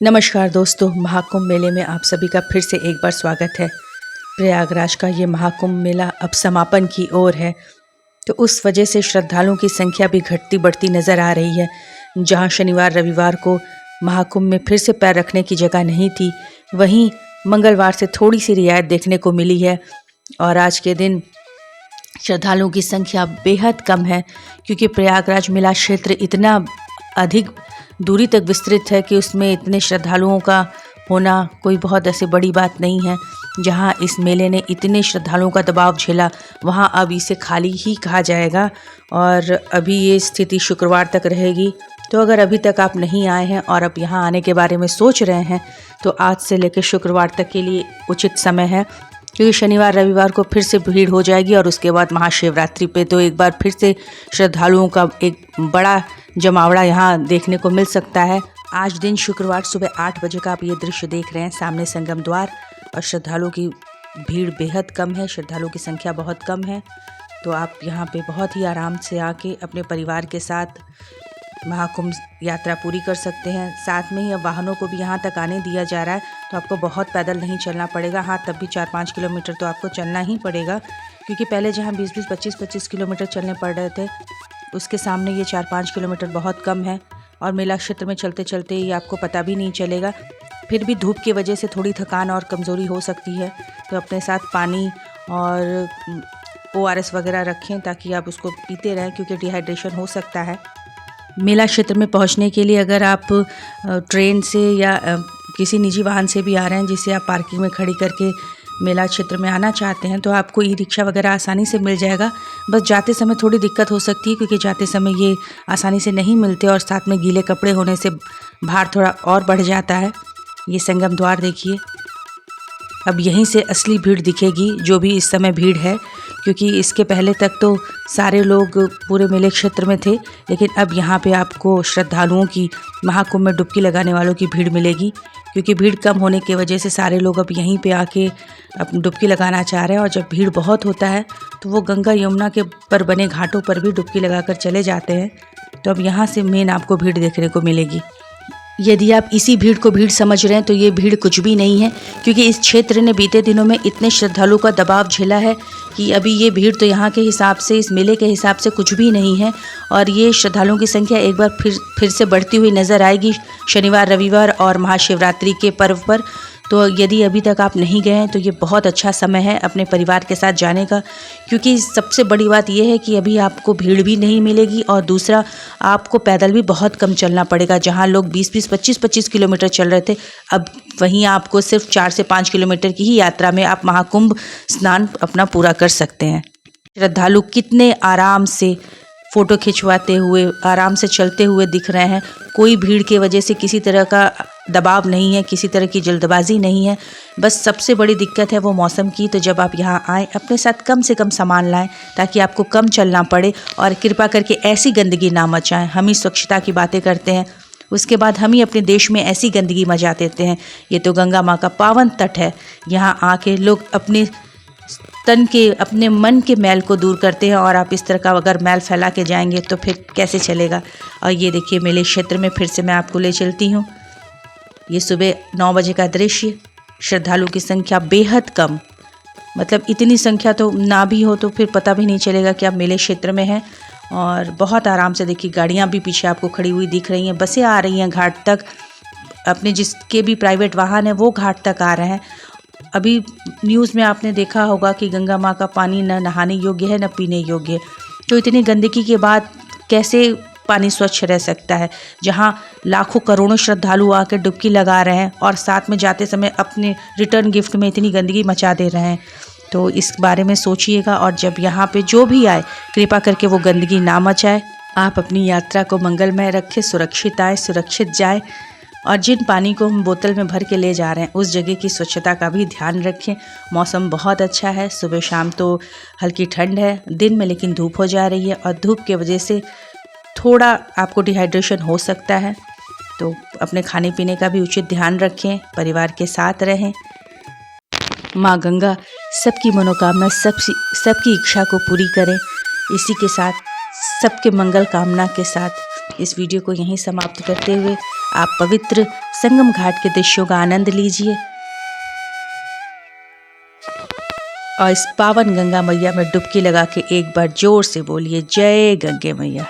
नमस्कार दोस्तों, महाकुंभ मेले में आप सभी का फिर से एक बार स्वागत है। प्रयागराज का ये महाकुंभ मेला अब समापन की ओर है, तो उस वजह से श्रद्धालुओं की संख्या भी घटती बढ़ती नज़र आ रही है। जहां शनिवार रविवार को महाकुंभ में फिर से पैर रखने की जगह नहीं थी, वहीं मंगलवार से थोड़ी सी रियायत देखने को मिली है और आज के दिन श्रद्धालुओं की संख्या बेहद कम है, क्योंकि प्रयागराज मेला क्षेत्र इतना अधिक दूरी तक विस्तृत है कि उसमें इतने श्रद्धालुओं का होना कोई बहुत ऐसी बड़ी बात नहीं है। जहां इस मेले ने इतने श्रद्धालुओं का दबाव झेला, वहां अब इसे खाली ही कहा जाएगा और अभी ये स्थिति शुक्रवार तक रहेगी। तो अगर अभी तक आप नहीं आए हैं और अब यहाँ आने के बारे में सोच रहे हैं, तो आज से लेकर शुक्रवार तक के लिए उचित समय है, क्योंकि शनिवार रविवार को फिर से भीड़ हो जाएगी और उसके बाद महाशिवरात्रि पे तो एक बार फिर से श्रद्धालुओं का एक बड़ा जमावड़ा यहाँ देखने को मिल सकता है। आज दिन शुक्रवार सुबह 8 बजे का आप ये दृश्य देख रहे हैं, सामने संगम द्वार और श्रद्धालुओं की भीड़ बेहद कम है, श्रद्धालुओं की संख्या बहुत कम है। तो आप यहाँ पे बहुत ही आराम से आके अपने परिवार के साथ महाकुंभ यात्रा पूरी कर सकते हैं। साथ में ही अब वाहनों को भी यहाँ तक आने दिया जा रहा है, तो आपको बहुत पैदल नहीं चलना पड़ेगा। हाँ, तब भी 4-5 किलोमीटर तो आपको चलना ही पड़ेगा, क्योंकि पहले जहाँ 20-20, 25-25 किलोमीटर चलने पड़ रहे थे, उसके सामने ये 4-5 किलोमीटर बहुत कम है और मेला क्षेत्र में चलते चलते ही आपको पता भी नहीं चलेगा। फिर भी धूप की वजह से थोड़ी थकान और कमज़ोरी हो सकती है, तो अपने साथ पानी और ORS वगैरह रखें ताकि आप उसको पीते रहें, क्योंकि डिहाइड्रेशन हो सकता है। मेला क्षेत्र में पहुंचने के लिए अगर आप ट्रेन से या किसी निजी वाहन से भी आ रहे हैं, जिसे आप पार्किंग में खड़ी करके मेला क्षेत्र में आना चाहते हैं, तो आपको ई-रिक्शा वगैरह आसानी से मिल जाएगा। बस जाते समय थोड़ी दिक्कत हो सकती है, क्योंकि जाते समय ये आसानी से नहीं मिलते और साथ में गीले कपड़े होने से भार थोड़ा और बढ़ जाता है। ये संगम द्वार देखिए, अब यहीं से असली भीड़ दिखेगी, जो भी इस समय भीड़ है, क्योंकि इसके पहले तक तो सारे लोग पूरे मेले क्षेत्र में थे, लेकिन अब यहाँ पे आपको श्रद्धालुओं की महाकुंभ में डुबकी लगाने वालों की भीड़ मिलेगी, क्योंकि भीड़ कम होने की वजह से सारे लोग अब यहीं पे आके अपनी डुबकी लगाना चाह रहे हैं। और जब भीड़ बहुत होता है तो वो गंगा यमुना के पर बने घाटों पर भी डुबकी लगाकर चले जाते हैं। तो अब यहाँ से मेन आपको भीड़ देखने को मिलेगी। यदि आप इसी भीड़ को भीड़ समझ रहे हैं, तो ये भीड़ कुछ भी नहीं है, क्योंकि इस क्षेत्र ने बीते दिनों में इतने श्रद्धालुओं का दबाव झेला है कि अभी ये भीड़ तो यहाँ के हिसाब से, इस मेले के हिसाब से कुछ भी नहीं है। और ये श्रद्धालुओं की संख्या एक बार फिर से बढ़ती हुई नज़र आएगी शनिवार रविवार और महाशिवरात्रि के पर्व पर। तो यदि अभी तक आप नहीं गए हैं, तो ये बहुत अच्छा समय है अपने परिवार के साथ जाने का, क्योंकि सबसे बड़ी बात यह है कि अभी आपको भीड़ भी नहीं मिलेगी और दूसरा आपको पैदल भी बहुत कम चलना पड़ेगा। जहां लोग 20-20, 25-25 किलोमीटर चल रहे थे, अब वहीं आपको सिर्फ 4 से 5 किलोमीटर की ही यात्रा में आप महाकुंभ स्नान अपना पूरा कर सकते हैं। श्रद्धालु कितने आराम से फ़ोटो खिंचवाते हुए, आराम से चलते हुए दिख रहे हैं। कोई भीड़ की वजह से किसी तरह का दबाव नहीं है, किसी तरह की जल्दबाजी नहीं है। बस सबसे बड़ी दिक्कत है वो मौसम की। तो जब आप यहाँ आएँ, अपने साथ कम से कम सामान लाएं, ताकि आपको कम चलना पड़े और कृपा करके ऐसी गंदगी ना मचाएं। हम ही स्वच्छता की बातें करते हैं, उसके बाद हम ही अपने देश में ऐसी गंदगी मचा देते हैं। ये तो गंगा माँ का पावन तट है, यहाँ आके लोग अपने तन के, अपने मन के मैल को दूर करते हैं, और आप इस तरह का अगर मैल फैला के जाएंगे तो फिर कैसे चलेगा। और ये देखिए, मेले क्षेत्र में फिर से मैं आपको ले चलती हूँ। ये सुबह 9 बजे का दृश्य, श्रद्धालु की संख्या बेहद कम, मतलब इतनी संख्या तो ना भी हो तो फिर पता भी नहीं चलेगा कि आप मेले क्षेत्र में हैं। और बहुत आराम से देखिए, गाड़ियाँ भी पीछे आपको खड़ी हुई दिख रही हैं, बसें आ रही हैं घाट तक, अपने जिसके भी प्राइवेट वाहन है वो घाट तक आ रहे हैं। अभी न्यूज़ में आपने देखा होगा कि गंगा माँ का पानी न नहाने योग्य है न पीने योग्य है। तो इतनी गंदगी के बाद कैसे पानी स्वच्छ रह सकता है, जहाँ लाखों करोड़ों श्रद्धालु आकर डुबकी लगा रहे हैं और साथ में जाते समय अपने रिटर्न गिफ्ट में इतनी गंदगी मचा दे रहे हैं। तो इस बारे में सोचिएगा, और जब यहाँ पे जो भी आए, कृपा करके वो गंदगी ना मचाए। आप अपनी यात्रा को मंगलमय रखें, सुरक्षित आए, सुरक्षित जाए, और जिन पानी को हम बोतल में भर के ले जा रहे हैं, उस जगह की स्वच्छता का भी ध्यान रखें। मौसम बहुत अच्छा है, सुबह शाम तो हल्की ठंड है, दिन में लेकिन धूप हो जा रही है, और धूप की वजह से थोड़ा आपको डिहाइड्रेशन हो सकता है। तो अपने खाने पीने का भी उचित ध्यान रखें, परिवार के साथ रहें। माँ गंगा सबकी मनोकामना, सबकी इच्छा को पूरी करें। इसी के साथ, सबके मंगल कामना के साथ इस वीडियो को यहीं समाप्त करते हुए आप पवित्र संगम घाट के दृश्यों का आनंद लीजिए और इस पावन गंगा मैया में डुबकी लगा के एक बार जोर से बोलिए जय गंगे मैया।